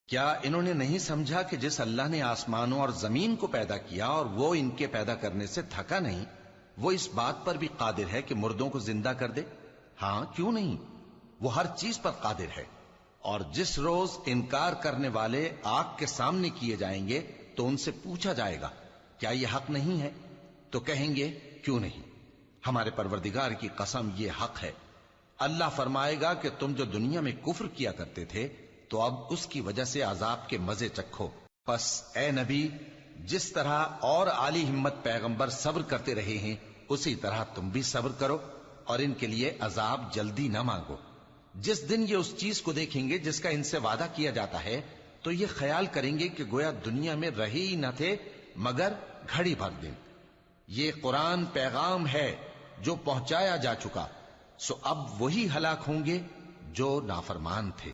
क्या इन्होंने नहीं समझा कि जिस अल्लाह ने आसमानों और जमीन को पैदा किया और वो इनके पैदा करने से थका नहीं, वो इस बात पर भी कादिर है कि मुर्दों को जिंदा कर दे? हां, क्यों नहीं, वो हर चीज पर कादिर है। और जिस रोज इनकार करने वाले आग के सामने किए जाएंगे तो उनसे पूछा जाएगा, क्या यह हक नहीं है? तो कहेंगे, क्यों नहीं, हमारे परवरदिगार की कसम, ये हक है। अल्लाह फरमाएगा कि तुम जो दुनिया में कुफ्र किया करते थे, तो अब उसकी वजह से अजाब के मजे चखो। बस ए नबी, जिस तरह और आली हिम्मत पैगंबर सब्र करते रहे हैं, उसी तरह तुम भी सब्र करो और इनके लिए अजाब जल्दी ना मांगो। जिस दिन ये उस चीज को देखेंगे जिसका इनसे वादा किया जाता है, तो ये ख्याल करेंगे कि गोया दुनिया में रहे ही न थे मगर घड़ी भर दिन। ये कुरान पैगाम है जो पहुंचाया जा चुका, सो अब वही हलाक होंगे जो नाफरमान थे।